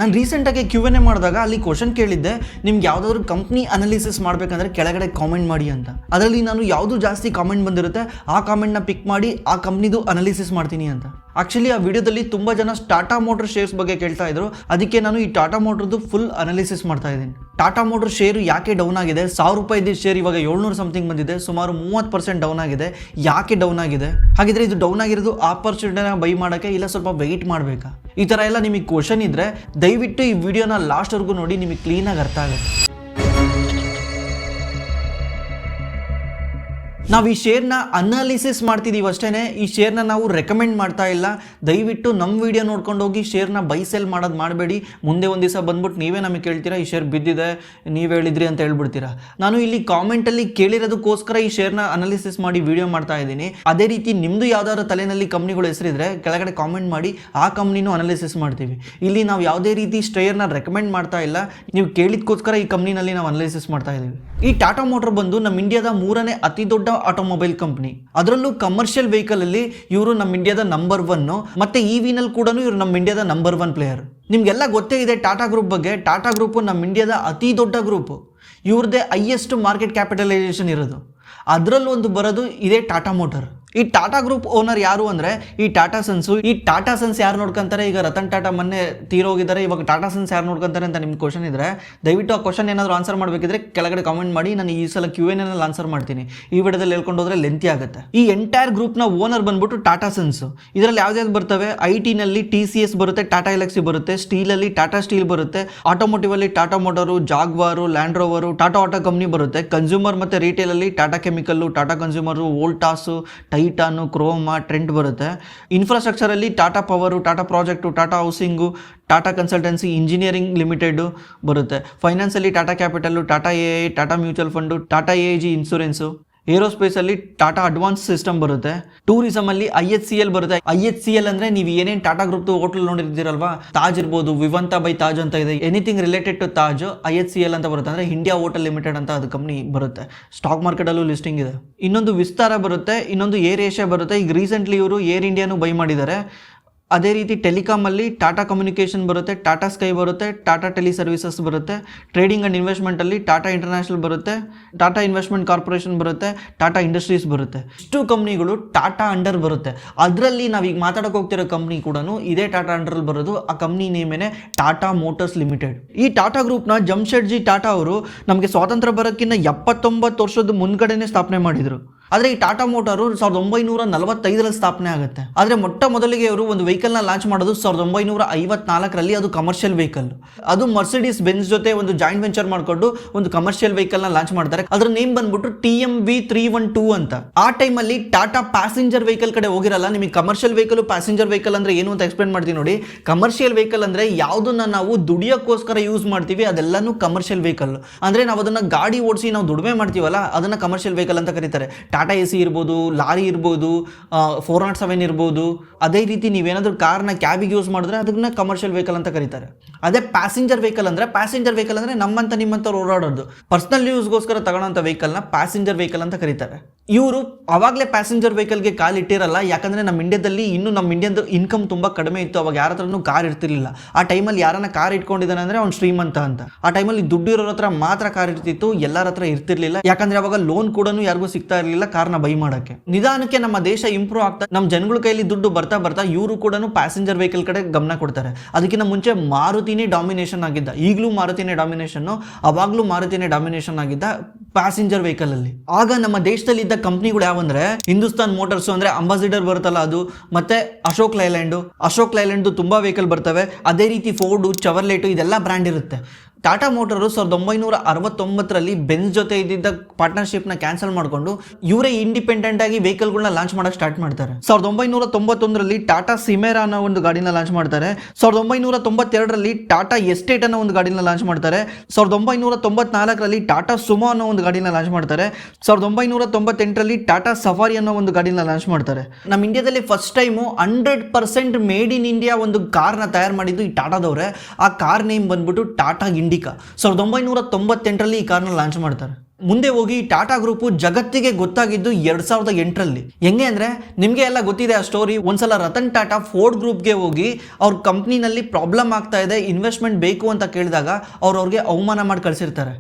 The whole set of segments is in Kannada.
ನಾನು ರೀಸೆಂಟಾಗಿ Q&A ಮಾಡಿದಾಗ ಅಲ್ಲಿ ಕ್ವಶನ್ ಕೇಳಿದ್ದೆ, ನಿಮ್ಗೆ ಯಾವುದಾದ್ರು ಕಂಪ್ನಿ ಅನಾಲಿಸಿಸ್ ಮಾಡಬೇಕಂದ್ರೆ ಕೆಳಗಡೆ ಕಾಮೆಂಟ್ ಮಾಡಿ ಅಂತ. ಅದರಲ್ಲಿ ನಾನು ಯಾವುದು ಜಾಸ್ತಿ ಕಾಮೆಂಟ್ ಬಂದಿರುತ್ತೆ ಆ ಕಾಮೆಂಟ್ನ ಪಿಕ್ ಮಾಡಿ ಆ ಕಂಪ್ನಿದು ಅನಾಲಿಸಿಸ್ ಮಾಡ್ತೀನಿ ಅಂತ. ಆ್ಯಕ್ಚುಲಿ ಆ ವಿಡಿಯೋದಲ್ಲಿ ತುಂಬ ಜನ ಟಾಟಾ ಮೋಟರ್ ಶೇರ್ಸ್ ಬಗ್ಗೆ ಕೇಳ್ತಾ ಇದ್ರು. ಅದಕ್ಕೆ ನಾನು ಈ ಟಾಟಾ ಮೋಟರ್ದು ಫುಲ್ ಅನಾಲಿಸಿಸ್ ಮಾಡ್ತಾ ಇದ್ದೀನಿ. ಟಾಟಾ ಮೋಟರ್ ಶೇರು ಯಾಕೆ ಡೌನ್ ಆಗಿದೆ? 1000 ರೂಪಾಯಿದ ಶೇರ್ ಇವಾಗ 700 ಸಮಥಿಂಗ್ ಬಂದಿದೆ, ಸುಮಾರು 30% ಡೌನ್ ಆಗಿದೆ. ಯಾಕೆ ಡೌನ್ ಆಗಿದೆ? ಹಾಗಿದ್ರೆ ಇದು ಡೌನ್ ಆಗಿರೋದು ಆಪರ್ಚುನಿಟಿನ ಬೈ ಮಾಡೋಕ್ಕೆ ಇಲ್ಲ ಸ್ವಲ್ಪ ವೆಯ್ಟ್ ಮಾಡಬೇಕಾ? ಈ ಥರ ಎಲ್ಲ ನಿಮಗೆ ಕ್ವಶನ್ ಇದ್ದರೆ ದಯವಿಟ್ಟು ಈ ವಿಡಿಯೋನ ಲಾಸ್ಟ್ವರೆಗೂ ನೋಡಿ, ನಿಮಗೆ ಕ್ಲೀನಾಗಿ ಅರ್ಥ ಆಗುತ್ತೆ. ನಾವು ಈ ಶೇರ್ನ ಅನಾಲಿಸಿಸ್ ಮಾಡ್ತಿದ್ದೀವಿ ಅಷ್ಟೇ, ಈ ಶೇರ್ನ ನಾವು ರೆಕಮೆಂಡ್ ಮಾಡ್ತಾ ಇಲ್ಲ. ದಯವಿಟ್ಟು ನಮ್ಮ ವಿಡಿಯೋ ನೋಡ್ಕೊಂಡು ಹೋಗಿ ಶೇರ್ನ ಬೈ ಸೆಲ್ ಮಾಡೋದು ಮಾಡಬೇಡಿ. ಮುಂದೆ ಒಂದು ದಿವಸ ಬಂದ್ಬಿಟ್ಟು ನೀವೇ ನಮಗೆ ಕೇಳ್ತೀರಾ ಈ ಶೇರ್ ಬಿದ್ದಿದೆ ನೀವು ಹೇಳಿದ್ರಿ ಅಂತ ಹೇಳ್ಬಿಡ್ತೀರಾ. ನಾನು ಇಲ್ಲಿ ಕಾಮೆಂಟಲ್ಲಿ ಕೇಳಿರೋದಕ್ಕೋಸ್ಕರ ಈ ಶೇರ್ನ ಅನಾಲಿಸಿಸ್ ಮಾಡಿ ವಿಡಿಯೋ ಮಾಡ್ತಾ ಇದ್ದೀನಿ. ಅದೇ ರೀತಿ ನಿಮ್ಮದು ಯಾವ್ದಾದ್ರು ತಲೆಯಲ್ಲಿ ಕಂಪ್ನಿಗಳು ಹೆಸರಿದ್ರೆ ಕೆಳಗಡೆ ಕಾಮೆಂಟ್ ಮಾಡಿ, ಆ ಕಂಪ್ನಿನೂ ಅನಾಲಿಸಿಸ್ ಮಾಡ್ತೀವಿ. ಇಲ್ಲಿ ನಾವು ಯಾವುದೇ ರೀತಿ ಶೇರ್ನ ರೆಕಮೆಂಡ್ ಮಾಡ್ತಾ ಇಲ್ಲ, ನೀವು ಕೇಳಿದಕ್ಕೋಸ್ಕರ ಈ ಕಂಪ್ನಿನಲ್ಲಿ ನಾವು ಅನಾಲಿಸಿಸ್ ಮಾಡ್ತಾ ಇದ್ದೀವಿ. ಈ ಟಾಟಾ ಮೋಟರ್ ಬಂದು ನಮ್ಮ ಇಂಡಿಯಾದ 3ನೇ ಅತಿ ದೊಡ್ಡ ಆಟೋಮೊಬೈಲ್ ಕಂಪ್ನಿ. ಅದರಲ್ಲೂ ಕಮರ್ಷಿಯಲ್ ವೆಹಿಕಲ್ ಅಲ್ಲಿ ಇವರು ನಮ್ಮ ಇಂಡಿಯಾದ ನಂಬರ್ 1, ಮತ್ತೆ EV-ನಲ್ಲಿ ಕೂಡ ಇವರು ನಮ್ಮ ಇಂಡಿಯಾದ ನಂಬರ್ 1 ಪ್ಲೇಯರ್. ನಿಮ್ಗೆಲ್ಲ ಗೊತ್ತೇ ಇದೆ ಟಾಟಾ ಗ್ರೂಪ್ ಬಗ್ಗೆ. ಟಾಟಾ ಗ್ರೂಪ್ ನಮ್ಮ ಇಂಡಿಯಾದ ಅತಿ ದೊಡ್ಡ ಗ್ರೂಪ್. ಇವ್ರದ್ದೇ ಹೈಯೆಸ್ಟ್ ಮಾರ್ಕೆಟ್ ಕ್ಯಾಪಿಟಲೈಸೇಷನ್ ಇರೋದು. ಅದರಲ್ಲೂ ಒಂದು ಬರೋದು ಇದೇ ಟಾಟಾ ಮೋಟರ್. ಈ ಟಾಟಾ ಗ್ರೂಪ್ ಓನರ್ ಯಾರು ಅಂದರೆ ಈ ಟಾಟಾ ಸನ್ಸು. ಈ ಟಾಟಾ ಸನ್ಸ್ ಯಾರು ನೋಡ್ಕೊಂತಾರೆ? ಈಗ ರತನ್ ಟಾಟಾ ಮೊನ್ನೆ ತೀರೋಗಿದ್ದಾರೆ, ಇವಾಗ ಟಾಟಾ ಸನ್ಸ್ ಯಾರು ನೋಡ್ಕೊಂತಾರೆ ಅಂತ ನಿಮ್ಗೆ ಕ್ವಶನ್ ಇದ್ದರೆ ದಯವಿಟ್ಟು ಆ ಕ್ವಶನ್ ಏನಾದರೂ ಆನ್ಸರ್ ಮಾಡಬೇಕಿದ್ರೆ ಕೆಳಗಡೆ ಕಾಮೆಂಟ್ ಮಾಡಿ. ನಾನು ಈ ಸಲ Q&Aನಲ್ಲಿ ಆನ್ಸರ್ ಮಾಡ್ತೀನಿ. ಈ ವಿಡಿಯೋದಲ್ಲಿ ಹೇಳ್ಕೊಂಡು ಹೋದ್ರೆ ಲೆಂತಿ ಆಗುತ್ತೆ. ಈ ಎಂಟೈರ್ ಗ್ರೂಪ್ನ ಓನರ್ ಬಂದ್ಬಿಟ್ಟು ಟಾಟಾ ಸನ್ಸು. ಇದರಲ್ಲಿ ಯಾವ್ದಾದ್ರು ಬರ್ತವೆ? IT-ನಲ್ಲಿ TCS ಬರುತ್ತೆ, ಟಾಟಾ ಎಲೆಕ್ಸಿ ಬರುತ್ತೆ, ಸ್ಟೀಲಲ್ಲಿ ಟಾಟಾ ಸ್ಟೀಲ್ ಬರುತ್ತೆ, ಆಟೋಮೋಟಿವಲ್ಲಿ Tata motor, Jaguar, Land Rover, Tata auto company ಬರುತ್ತೆ, ಕನ್ಸ್ಯೂಮರ್ ಮತ್ತು ರಿಟೇಲಲ್ಲಿ ಟಾಟಾ ಕೆಮಿಕಲ್ಲು, ಟಾಟಾ ಕನ್ಸ್ಯೂಮರು, ವೋಲ್ಟಾಸು, ಟೈಟಾನು, ಕ್ರೋಮಾ, ಟ್ರೆಂಟ್ ಬರುತ್ತೆ. ಇನ್ಫ್ರಾಸ್ಟ್ರಕ್ಚರಲ್ಲಿ Tata power, Tata project, Tata housing, Tata consultancy engineering limited ಬರುತ್ತೆ. ಫೈನಾನ್ಸಲ್ಲಿ Tata capital, Tata AI, Tata mutual fund, Tata AIG insurance. ಏರೋಸ್ಪೇಸಲ್ಲಿ ಟಾಟಾ ಅಡ್ವಾನ್ಸ್ ಸಿಸ್ಟಮ್ ಬರುತ್ತೆ. ಟೂರಿಸಮಲ್ಲಿ IHCL ಬರುತ್ತೆ. IHCL ಅಂದರೆ ನೀವು ಏನೇನು ಟಾಟಾ ಗ್ರೂಪ್ದು ಹೋಟೆಲ್ ನೋಡಿರ್ತೀರಲ್ವಾ, ತಾಜ್ ಇರ್ಬೋದು, ವಿವಂತ ಬೈ ತಾಜ್ ಅಂತ ಇದೆ, anything related to Taj IHCL ಅಂತ ಬರುತ್ತೆ. ಅಂದರೆ ಇಂಡಿಯಾ ಹೋಟೆಲ್ ಲಿಮಿಟೆಡ್ ಅಂತ ಅದು ಕಂಪ್ನಿ ಬರುತ್ತೆ. ಸ್ಟಾಕ್ ಮಾರ್ಕೆಟಲ್ಲೂ ಲಿಸ್ಟಿಂಗ್ ಇದೆ. ಇನ್ನೊಂದು ವಿಸ್ತಾರ ಬರುತ್ತೆ, ಇನ್ನೊಂದು ಏರ್ ಏಷ್ಯಾ ಬರುತ್ತೆ. ಈಗ ರೀಸೆಂಟ್ಲಿ ಇವರು ಏರ್ ಇಂಡಿಯಾನು ಬೈ ಮಾಡಿದ್ದಾರೆ. ಅದೇ ರೀತಿ ಟೆಲಿಕಾಮಲ್ಲಿ ಟಾಟಾ ಕಮ್ಯುನಿಕೇಷನ್ ಬರುತ್ತೆ, ಟಾಟಾ ಸ್ಕೈ ಬರುತ್ತೆ, ಟಾಟಾ ಟೆಲಿ ಸರ್ವಿಸಸ್ ಬರುತ್ತೆ. ಟ್ರೇಡಿಂಗ್ ಆ್ಯಂಡ್ ಇನ್ವೆಸ್ಟ್ಮೆಂಟಲ್ಲಿ ಟಾಟಾ ಇಂಟರ್ನ್ಯಾಷನಲ್ ಬರುತ್ತೆ, ಟಾಟಾ ಇನ್ವೆಸ್ಟ್ಮೆಂಟ್ ಕಾರ್ಪೊರೇಷನ್ ಬರುತ್ತೆ, ಟಾಟಾ ಇಂಡಸ್ಟ್ರೀಸ್ ಬರುತ್ತೆ. ಇಷ್ಟು ಕಂಪ್ನಿಗಳು ಟಾಟಾ ಅಂಡರ್ ಬರುತ್ತೆ. ಅದರಲ್ಲಿ ನಾವೀಗ ಮಾತಾಡೋಕೆ ಹೋಗ್ತಿರೋ ಕಂಪ್ನಿ ಕೂಡ ಇದೇ ಟಾಟಾ ಅಂಡರಲ್ಲಿ ಬರೋದು. ಆ ಕಂಪ್ನಿ ನೇಮೇನೆ ಟಾಟಾ ಮೋಟರ್ಸ್ ಲಿಮಿಟೆಡ್. ಈ ಟಾಟಾ ಗ್ರೂಪ್ನ ಜಮ್ಶೆಡ್ಜಿ ಟಾಟಾ ಅವರು ನಮಗೆ ಸ್ವಾತಂತ್ರ್ಯ ಬರೋಕ್ಕಿಂತ 79 ವರ್ಷದ ಮುಂದ್ಗಡೆನೇ ಸ್ಥಾಪನೆ ಮಾಡಿದರು. ಆದರೆ ಈ ಟಾಟಾ ಮೋಟಾರು 1945ರಲ್ಲಿ ಸ್ಥಾಪನೆ ಆಗುತ್ತೆ. ಆದರೆ ಮೊಟ್ಟ ಮೊದಲಿಗೆ ಅವರು ಒಂದು ವೆಹಿಕಲ್ನ ಲಾಂಚ್ ಮಾಡೋದು 1954ರಲ್ಲಿ. ಅದು ಕಮರ್ಷಿಯಲ್ ವೆಹಿಕಲ್. ಅದು ಮರ್ಸಿಡೀಸ್ ಬೆನ್ಸ್ ಜೊತೆ ಒಂದು ಜಾಯಿಂಟ್ ವೆಂಚರ್ ಮಾಡಿಕೊಂಡು ಒಂದು ಕಮರ್ಷಿಯಲ್ ವೆಹಿಕಲ್ನ ಲಾಂಚ್ ಮಾಡ್ತಾರೆ. ಅದ್ರ ನೇಮ್ ಬಂದ್ಬಿಟ್ಟು TMV 312 ಅಂತ. ಆ ಟೈಮಲ್ಲಿ ಟಾಟಾ ಪ್ಯಾಸೆಂಜರ್ ವೆಹಿಕಲ್ ಕಡೆ ಹೋಗಿರಲ್ಲ. ನಿಮಗೆ ಕಮರ್ಷಿಯಲ್ ವೆಹಿಕಲ್, ಪ್ಯಾಸೆಂಜರ್ ವೆಹಿಕಲ್ ಅಂದರೆ ಏನು ಅಂತ ಎಕ್ಸ್ಪ್ಲೇನ್ ಮಾಡ್ತೀನಿ ನೋಡಿ. ಕಮರ್ಷಿಯಲ್ ವೆಹಿಕಲ್ ಅಂದರೆ ಯಾವುದನ್ನ ನಾವು ದುಡಿಯೋಕ್ಕೋಸ್ಕರ ಯೂಸ್ ಮಾಡ್ತೀವಿ ಅದೆಲ್ಲನೂ ಕಮರ್ಷಿಯಲ್ ವೆಹಿಕಲ್. ಅಂದರೆ ನಾವು ಅದನ್ನು ಗಾಡಿ ಓಡಿಸಿ ನಾವು ದುಡಿಮೆ ಮಾಡ್ತೀವಲ್ಲ ಅದನ್ನು ಕಮರ್ಷಿಯಲ್ ವೆಹಿಕಲ್ ಅಂತ ಕರೀತಾರೆ. ಟಾಟಾ AC ಇರ್ಬೋದು, ಲಾರಿ ಇರ್ಬೋದು, 407 ಇರ್ಬೋದು. ಅದೇ ರೀತಿ ನೀವೇನಾದರೂ ಕಾರ್ನ ಕ್ಯಾಬಿಗೆ ಯೂಸ್ ಮಾಡಿದ್ರೆ ಅದನ್ನ ಕಮರ್ಷಿಯಲ್ ವೆಹಿಕಲ್ ಅಂತ ಕರೀತಾರೆ. ಅದೇ ಪ್ಯಾಸೆಂಜರ್ ವೆಹಿಕಲ್ ಅಂದರೆ ನಮ್ಮಂತ ನಿಮ್ಮಂಥವ್ರು ಓಡಾಡೋದು ಪರ್ಸನಲ್ ಯೂಸ್ಗೋಸ್ಕರ ತಗೊಳ್ಳೋಂಥ ವೆಹಿಕಲ್ನ ಪ್ಯಾಸೆಂಜರ್ ವೆಹಿಕಲ್ ಅಂತ ಕರೀತಾರೆ. ಇವರು ಅವಾಗಲೇ ಪ್ಯಾಸೆಂಜರ್ ವೆಹಿಕಲ್ಗೆ ಕಾಲಿಟ್ಟಿರಲ್ಲ. ಯಾಕಂದರೆ ನಮ್ಮ ಇಂಡಿಯಾದಲ್ಲಿ ಇನ್ನೂ ನಮ್ಮ ಇಂಡಿಯನ್ದು ಇನ್ಕಮ್ ತುಂಬ ಕಡಿಮೆ ಇತ್ತು. ಅವಾಗ ಯಾರ ಹತ್ರನೂ ಕಾರ್ ಇರ್ತಿರ್ಲಿಲ್ಲ. ಆ ಟೈಮಲ್ಲಿ ಯಾರನ್ನ ಕಾರ್ ಇಟ್ಕೊಂಡಿದ್ದಾನೆ ಅಂದರೆ ಅವ್ನು ಶ್ರೀಮಂತ ಅಂತ. ಆ ಟೈಮಲ್ಲಿ ದುಡ್ಡು ಇರೋರ ಹತ್ರ ಮಾತ್ರ ಕಾರ್ ಇರ್ತಿತ್ತು, ಎಲ್ಲರ ಹತ್ರ ಇರ್ತಿರ್ಲಿಲ್ಲ. ಯಾಕಂದರೆ ಅವಾಗ ಲೋನ್ ಕೂಡ ಯಾರಿಗೂ ಸಿಗ್ತಾ ಇರಲಿಲ್ಲ ಕಾರ್ನ ಬೈ ಮಾಡೋಕ್ಕೆ. ನಿಧಾನಕ್ಕೆ ನಮ್ಮ ದೇಶ ಇಂಪ್ರೂವ್ ಆಗ್ತಾ ನಮ್ಮ ಜನಗಳ ಕೈಯಲ್ಲಿ ದುಡ್ಡು ಬರ್ತಾ ಇವರು ಕೂಡ ಪ್ಯಾಸೆಂಜರ್ ವೆಹಿಕಲ್ ಕಡೆ ಗಮನ ಕೊಡ್ತಾರೆ. ಅದಕ್ಕಿಂತ ಮುಂಚೆ ಮಾರುತಿನೇ ಡಾಮಿನೇಷನ್ ಆಗಿದ್ದ. ಈಗಲೂ ಮಾರುತಿನೇ ಡಾಮಿನೇಷನ್ನು, ಅವಾಗಲೂ ಮಾರುತಿನೇ ಡಾಮಿನೇಷನ್ ಆಗಿದ್ದ ಪ್ಯಾಸೆಂಜರ್ ವೆಹಿಕಲ್ ಅಲ್ಲಿ. ಆಗ ನಮ್ಮ ದೇಶದಲ್ಲಿ ಇದ್ದ ಕಂಪ್ನಿಗಳು ಯಾವಂದ್ರೆ ಹಿಂದೂಸ್ತಾನ್ ಮೋಟರ್ಸ್ ಅಂದರೆ ಅಂಬಾಸಿಡರ್ ಬರುತ್ತಲ್ಲ ಅದು, ಮತ್ತೆ ಅಶೋಕ್ ಲೈಲ್ಯಾಂಡ್ ತುಂಬಾ ವೆಹಿಕಲ್ ಬರ್ತವೆ. ಅದೇ ರೀತಿ ಫೋರ್ಡು, ಚವರ್ಲೆಟು ಇದೆಲ್ಲ ಬ್ರ್ಯಾಂಡ್ ಇರುತ್ತೆ. ಟಾಟಾ ಮೋಟರು 1969ರಲ್ಲಿ ಬೆನ್ಸ್ ಜೊತೆ ಇದ್ದಿದ್ದ ಪಾರ್ಟ್ನರ್ಶಿಪ್ನ ಕ್ಯಾನ್ಸಲ್ ಮಾಡಿಕೊಂಡು ಇವರೇ ಇಂಡಿಪೆಂಡೆಂಟ್ ಆಗಿ ವೆಹಿಕಲ್ಗಳನ್ನ ಲಾಂಚ್ ಮಾಡೋಕೆ ಸ್ಟಾರ್ಟ್ ಮಾಡ್ತಾರೆ. 1991ರಲ್ಲಿ ಟಾಟಾ ಸಿಮೆರಾ ಅನ್ನೋ ಒಂದು ಗಾಡಿನ ಲಾಂಚ್ ಮಾಡ್ತಾರೆ. 1992ರಲ್ಲಿ ಟಾಟಾ ಎಸ್ಟೇಟ್ ಅನ್ನೋ ಒಂದು ಗಾಡಿನ ಲಾಂಚ್ ಮಾಡ್ತಾರೆ. 1994ರಲ್ಲಿ ಟಾಟಾ ಸುಮೋ ಅನ್ನೋ ಒಂದು ಗಾಡಿನ ಲಾಂಚ್ ಮಾಡ್ತಾರೆ. 1998ರಲ್ಲಿ ಟಾಟಾ ಸಫಾರಿ ಅನ್ನೋ ಒಂದು ಗಾಡಿನ ಲಾಂಚ್ ಮಾಡ್ತಾರೆ. ನಮ್ಮ ಇಂಡಿಯಾದಲ್ಲಿ first time 100% made in India ಒಂದು ಕಾರ್ನ ತಯಾರು ಮಾಡಿದ್ದು ಈ ಟಾಟಾದವ್ರೆ. ಆ ಕಾರ್ ನೇಮ್ ಬಂದ್ಬಿಟ್ಟು ಟಾಟಾ ಇಂಡಿಗೋ ಇಂಡಿಕಾ. 1998ರಲ್ಲಿ ಈ ಕಾರ್ನ ಲಾಂಚ್ ಮಾಡ್ತಾರೆ. ಮುಂದೆ ಹೋಗಿ ಟಾಟಾ ಗ್ರೂಪು ಜಗತ್ತಿಗೆ ಗೊತ್ತಾಗಿದ್ದು 2008ರಲ್ಲಿ. ಹೆಂಗೆ ಅಂದರೆ ನಿಮಗೆ ಎಲ್ಲ ಗೊತ್ತಿದೆ ಆ ಸ್ಟೋರಿ. ಒಂದ್ಸಲ ರತನ್ ಟಾಟಾ ಫೋರ್ಡ್ ಗ್ರೂಪ್ಗೆ ಹೋಗಿ ಅವ್ರ ಕಂಪ್ನಿನಲ್ಲಿ ಪ್ರಾಬ್ಲಮ್ ಆಗ್ತಾ ಇದೆ, ಇನ್ವೆಸ್ಟ್ಮೆಂಟ್ ಬೇಕು ಅಂತ ಕೇಳಿದಾಗ ಅವ್ರಿಗೆ ಅವಮಾನ ಮಾಡಿ ಕಳಿಸಿರ್ತಾರೆ.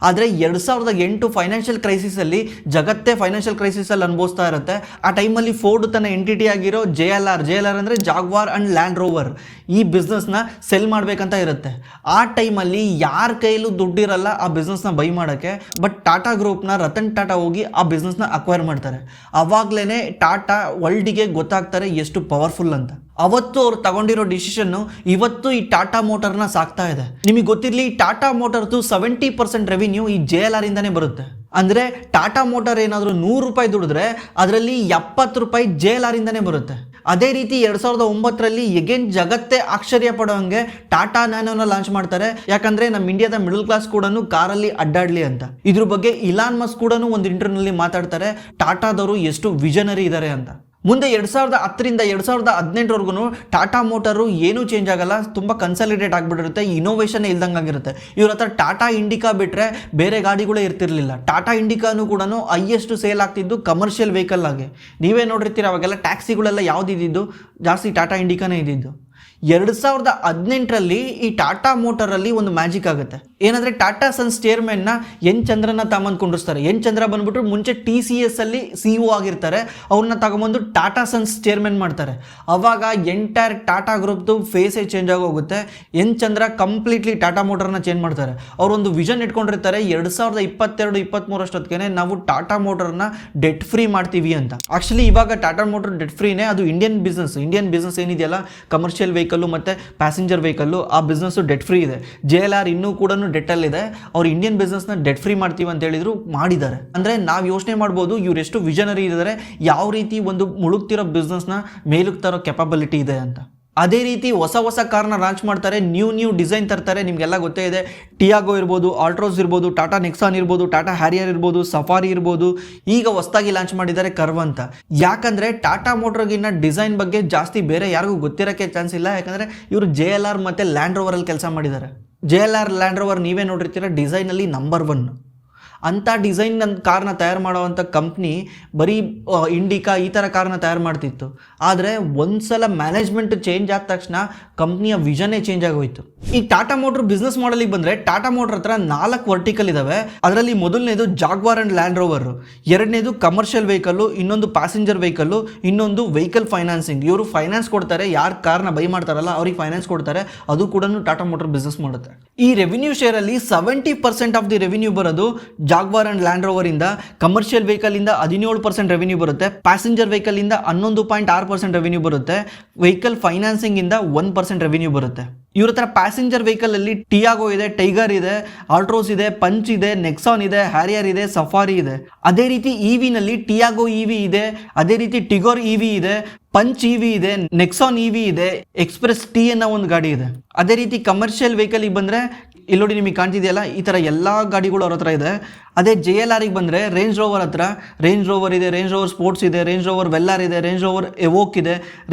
ಆದರೆ 2008 ಫೈನಾನ್ಷಿಯಲ್ ಕ್ರೈಸಿಸಲ್ಲಿ ಜಗತ್ತೇ ಫೈನಾನ್ಷಿಯಲ್ ಕ್ರೈಸಿಸಲ್ಲಿ ಅನುಭವಿಸ್ತಾ ಇರುತ್ತೆ. ಆ ಟೈಮಲ್ಲಿ ಫೋರ್ಡ್ ತನ್ನ ಎಂಟಿಟಿ ಆಗಿರೋ JLR ಅಂದರೆ ಜಾಗ್ವಾರ್ ಆ್ಯಂಡ್ ಲ್ಯಾಂಡ್ ರೋವರ್, ಈ ಬಿಸ್ನೆಸ್ನ ಸೆಲ್ ಮಾಡಬೇಕಂತ ಇರುತ್ತೆ. ಆ ಟೈಮಲ್ಲಿ ಯಾರ ಕೈಯಲ್ಲೂ ದುಡ್ಡಿರಲ್ಲ ಆ ಬಿಸ್ನೆಸ್ನ ಬೈ ಮಾಡೋಕ್ಕೆ. ಬಟ್ ಟಾಟಾ ಗ್ರೂಪ್ನ ರತನ್ ಟಾಟಾ ಹೋಗಿ ಆ ಬಿಸ್ನೆಸ್ನ ಅಕ್ವೈರ್ ಮಾಡ್ತಾರೆ. ಆವಾಗಲೇ ಟಾಟಾ ವರ್ಲ್ಡಿಗೆ ಗೊತ್ತಾಗ್ತಾರೆ ಎಷ್ಟು ಪವರ್ಫುಲ್ ಅಂತ. ಅವತ್ತು ಅವ್ರು ತಗೊಂಡಿರೋ ಡಿಸಿಷನ್ನು ಇವತ್ತು ಈ ಟಾಟಾ ಮೋಟರ್ನ ಸಾಕ್ತಾ ಇದೆ. ನಿಮಗೆ ಗೊತ್ತಿರಲಿ, ಟಾಟಾ ಮೋಟರ್ದು 70% ರೆವಿನ್ಯೂ ಈ JLR ಇಂದಾನೇ ಬರುತ್ತೆ. ಅಂದರೆ ಟಾಟಾ ಮೋಟರ್ ಏನಾದರೂ ₹100 ದುಡಿದ್ರೆ ಅದರಲ್ಲಿ ₹70 JLR ಇಂದಾನೇ ಬರುತ್ತೆ. ಅದೇ ರೀತಿ 2009ರಲ್ಲಿ ಎಗೇನ್ ಜಗತ್ತೇ ಆಶ್ಚರ್ಯ ಪಡೋಂಗೆ ಟಾಟಾ ನ್ಯಾನೋನ ಲಾಂಚ್ ಮಾಡ್ತಾರೆ. ಯಾಕಂದ್ರೆ ನಮ್ಮ ಇಂಡಿಯಾದ ಮಿಡಲ್ ಕ್ಲಾಸ್ ಕೂಡ ಕಾರಲ್ಲಿ ಅಡ್ಡಾಡ್ಲಿ ಅಂತ. ಇದ್ರ ಬಗ್ಗೆ ಇಲಾನ್ ಮಸ್ಕ್ ಕೂಡ ಒಂದು ಇಂಟರ್ವ್ಯೂನಲ್ಲಿ ಮಾತಾಡ್ತಾರೆ, ಟಾಟಾದವರು ಎಷ್ಟು ವಿಷನರಿ ಇದ್ದಾರೆ ಅಂತ. ಮುಂದೆ 2010ರಿಂದ 2018ವರೆಗೂ ಟಾಟಾ ಮೋಟರು ಏನೂ ಚೇಂಜ್ ಆಗಲ್ಲ, ತುಂಬ ಕನ್ಸಾಲಿಡೇಟ್ ಆಗಿಬಿಟ್ಟಿರುತ್ತೆ, ಇನೋವೇಷನ್ ಇಲ್ದಂಗೆ ಆಗಿರುತ್ತೆ. ಇವ್ರ ಹತ್ರ ಟಾಟಾ ಇಂಡಿಕಾ ಬಿಟ್ಟರೆ ಬೇರೆ ಗಾಡಿಗಳೇ ಇರ್ತಿರ್ಲಿಲ್ಲ. ಟಾಟಾ ಇಂಡಿಕಾನು ಕೂಡ ಹೈಯೆಸ್ಟ್ ಸೇಲ್ ಆಗ್ತಿದ್ದು ಕಮರ್ಷಿಯಲ್ ವೆಹಿಕಲ್ ಆಗಿ. ನೀವೇ ನೋಡಿರ್ತೀರ, ಅವಾಗೆಲ್ಲ ಟ್ಯಾಕ್ಸಿಗಳೆಲ್ಲ ಯಾವ್ದು ಇದ್ದಿದ್ದು, ಜಾಸ್ತಿ ಟಾಟಾ ಇಂಡಿಕಾನೇ ಇದ್ದಿದ್ದು. 2018ರಲ್ಲಿ ಈ ಟಾಟಾ ಮೋಟರಲ್ಲಿ ಒಂದು ಮ್ಯಾಜಿಕ್ ಆಗುತ್ತೆ. ಏನಂದರೆ ಟಾಟಾ ಸನ್ಸ್ ಚೇರ್ಮನ್ನ ಎನ್ ಚಂದ್ರನ ತಗೊಂಬಂದು ಕುಂಡಿಸ್ತಾರೆ. ಎನ್ ಚಂದ್ರ ಬಂದ್ಬಿಟ್ಟು ಮುಂಚೆ TCS ಅಲ್ಲಿ CEO ಆಗಿರ್ತಾರೆ. ಅವ್ರನ್ನ ತಗೊಂಬಂದು ಟಾಟಾ ಸನ್ಸ್ ಚೇರ್ಮನ್ ಮಾಡ್ತಾರೆ. ಅವಾಗ ಎಂಟೈರ್ ಟಾಟಾ ಗ್ರೂಪ್ದು ಫೇಸೇ ಚೇಂಜ್ ಆಗೋಗುತ್ತೆ. ಎನ್ ಚಂದ್ರ ಕಂಪ್ಲೀಟ್ಲಿ ಟಾಟಾ ಮೋಟರ್ನ ಚೇಂಜ್ ಮಾಡ್ತಾರೆ. ಅವರೊಂದು ವಿಷನ್ ಇಟ್ಕೊಂಡಿರ್ತಾರೆ, 2022-23 ಅಷ್ಟೊತ್ತಿಗೆ ನಾವು ಟಾಟಾ ಮೋಟರ್ನ ಡೆಟ್ ಫ್ರೀ ಮಾಡ್ತೀವಿ ಅಂತ. ಆಕ್ಚುಲಿ ಇವಾಗ ಟಾಟಾ ಮೋಟರ್ ಡೆಟ್ ಫ್ರೀನೇ. ಅದು ಇಂಡಿಯನ್ ಬಿಸ್ನೆಸ್ ಏನಿದೆಯಲ್ಲ, ಕಮರ್ಷಿಯಲ್ ವೆಹಿಕಲ್ಲು ಮತ್ತು ಪ್ಯಾಸೆಂಜರ್ ವೆಹಿಕಲ್ಲು, ಆ ಬಿಸ್ನೆಸ್ಸು ಡೆಟ್ ಫ್ರೀ ಇದೆ. JLR ಇನ್ನೂ ಕೂಡ ಡೆಟ್ಟಲ್ಲಿದೆ. ಅವ್ರು ಇಂಡಿಯನ್ ಬಿಸ್ನೆಸ್ನ ಡೆಟ್ ಫ್ರೀ ಮಾಡ್ತೀವಿ ಅಂತ ಹೇಳಿದ್ರು, ಮಾಡಿದ್ದಾರೆ. ಅಂದರೆ ನಾವು ಯೋಚನೆ ಮಾಡ್ಬೋದು ಇವ್ರು ಎಷ್ಟು ವಿಷನರಿ ಇದ್ದಾರೆ, ಯಾವ ರೀತಿ ಒಂದು ಮುಳುಗ್ತಿರೋ ಬಿಸ್ನೆಸ್ನ ಮೇಲಕ್ಕೆ ತರೋ ಕೆಪಬಿಲಿಟಿ ಇದೆ ಅಂತ. ಅದೇ ರೀತಿ ಹೊಸ ಕಾರ್ನ ಲಾಂಚ್ ಮಾಡ್ತಾರೆ, ನ್ಯೂ ಡಿಸೈನ್ ತರ್ತಾರೆ. ನಿಮಗೆಲ್ಲ ಗೊತ್ತೇ ಇದೆ, ಟಿಯಾಗೋ ಇರ್ಬೋದು, ಆಲ್ಟ್ರೋಸ್ ಇರ್ಬೋದು, ಟಾಟಾ ನೆಕ್ಸಾನ್ ಇರ್ಬೋದು, ಟಾಟಾ ಹ್ಯಾರಿಯರ್ ಇರ್ಬೋದು, ಸಫಾರಿ ಇರ್ಬೋದು. ಈಗ ಹೊಸದಾಗಿ ಲಾಂಚ್ ಮಾಡಿದ್ದಾರೆ ಕರ್ವ್ ಅಂತ. ಯಾಕಂದರೆ ಟಾಟಾ ಮೋಟರ್ಗಿನ್ನ ಡಿಸೈನ್ ಬಗ್ಗೆ ಜಾಸ್ತಿ ಬೇರೆ ಯಾರಿಗೂ ಗೊತ್ತಿರೋಕ್ಕೆ ಚಾನ್ಸ್ ಇಲ್ಲ. ಯಾಕಂದರೆ ಇವರು JLR ಮತ್ತು ಲ್ಯಾಂಡ್ ರೋವರಲ್ಲಿ ಕೆಲಸ ಮಾಡಿದ್ದಾರೆ. JLR ಲ್ಯಾಂಡ್ ರೋವರ್ ನೀವೇ ನೋಡಿರ್ತೀರ, ಡಿಸೈನಲ್ಲಿ ನಂಬರ್ 1 ಅಂಥ ಡಿಸೈನ್ ಕಾರ್ನ ತಯಾರು ಮಾಡೋವಂಥ ಕಂಪ್ನಿ ಬರೀ ಇಂಡಿಕಾ ಈ ಥರ ಕಾರ್ನ ತಯಾರು ಮಾಡ್ತಿತ್ತು. ಆದರೆ ಒಂದ್ಸಲ ಮ್ಯಾನೇಜ್ಮೆಂಟ್ ಚೇಂಜ್ ಆದ ತಕ್ಷಣ ಕಂಪ್ನಿಯ ವಿಷನ್ನೇ ಚೇಂಜ್ ಆಗೋಯ್ತು. ಈ ಟಾಟಾ ಮೋಟರ್ ಬಿಸ್ನೆಸ್ ಮಾಡಲಿಗೆ ಬಂದರೆ ಟಾಟಾ ಮೋಟರ್ ಹತ್ರ 4 ವರ್ಟಿಕಲ್ ಇದ್ದಾವೆ. ಅದರಲ್ಲಿ ಮೊದಲನೇದು ಜಾಗ್ವಾರ್ ಆ್ಯಂಡ್ ಲ್ಯಾಂಡ್ ರೋವರ್, ಎರಡನೇದು ಕಮರ್ಷಿಯಲ್ ವೆಹಿಕಲ್ಲು, ಇನ್ನೊಂದು ಪ್ಯಾಸೆಂಜರ್ ವೆಹಿಕಲ್ಲು, ಇನ್ನೊಂದು ವೆಹಿಕಲ್ ಫೈನಾನ್ಸಿಂಗ್. ಇವರು ಫೈನಾನ್ಸ್ ಕೊಡ್ತಾರೆ, ಯಾರು ಕಾರ್ನ ಬೈ ಮಾಡ್ತಾರಲ್ಲ ಅವ್ರಿಗೆ ಫೈನಾನ್ಸ್ ಕೊಡ್ತಾರೆ. ಅದು ಕೂಡ ಟಾಟಾ ಮೋಟರ್ ಬಿಸ್ನೆಸ್ ಮಾಡುತ್ತೆ. ಈ ರೆವಿನ್ಯೂ ಶೇರಲ್ಲಿ 70% ಆಫ್ ದಿ ರೆವಿನ್ಯೂ ಬರೋದು ಜಾಗ್ವಾರ್ ಅಂಡ್ ಲ್ಯಾಂಡ್ ರೋವರ್ ಇಂದ. ಕಮರ್ಷಿಯಲ್ ವೆಹಿಕಲ್ ಇಂದ 17% ರೆವಿನ್ಯೂ ಬರುತ್ತೆ. ಪ್ಯಾಸೆಂಜರ್ ವೆಹಿಕಲ್ ಇಂದ 11.6% ರೆವಿನ್ಯೂ ಬರುತ್ತೆ. ವೆಹಿಕಲ್ ಫೈನಾನ್ಸಿಂಗ್ ಇಂದ 1% ರೆವಿನ್ಯೂ ಬರುತ್ತೆ. ಇವ್ರ ಹತ್ರ ಪ್ಯಾಸೆಂಜರ್ ವೆಹಿಕಲ್ ಅಲ್ಲಿ ಟಿಯಾಗೋ ಇದೆ, ಟೈಗರ್ ಇದೆ, ಆಲ್ಟ್ರೋಸ್ ಇದೆ, ಪಂಚ್ ಇದೆ, ನೆಕ್ಸಾನ್ ಇದೆ, ಹ್ಯಾರಿಯರ್ ಇದೆ, ಸಫಾರಿ ಇದೆ. ಅದೇ ರೀತಿ EVನಲ್ಲಿ ಟಿಯಾಗೋ EV ಇದೆ, ಅದೇ ರೀತಿ ಟಿಗೋರ್ EV ಇದೆ, ಪಂಚ್ EV ಇದೆ, ನೆಕ್ಸಾನ್ EV ಇದೆ, ಎಕ್ಸ್ಪ್ರೆಸ್ T ಅನ್ನೋ ಒಂದು ಗಾಡಿ ಇದೆ. ಅದೇ ರೀತಿ ಕಮರ್ಷಿಯಲ್ ವೆಹಿಕಲ್ಗೆ ಬಂದರೆ ಇಲ್ಲಿ ನೋಡಿ ನಿಮಗೆ ಕಾಣ್ತಿದೆಯಲ್ಲ, ಈ ಥರ ಎಲ್ಲ ಗಾಡಿಗಳು ಅವ್ರ ಹತ್ರ ಇದೆ. ಅದೇ JLRಗೆ ಬಂದರೆ ರೇಂಜ್ ರೋವರ್ ಹತ್ರ ರೇಂಜ್ ರೋವರ್ ಇದೆ, ರೇಂಜ್ ರೋವರ್ ಸ್ಪೋರ್ಟ್ಸ್ ಇದೆ, ರೇಂಜ್ ರೋವರ್ ವೆಲ್ಲಾರ್ ಇದೆ, ರೇಂಜ್ ರೋವರ್ ಎವೋಕ್ ಇದೆ,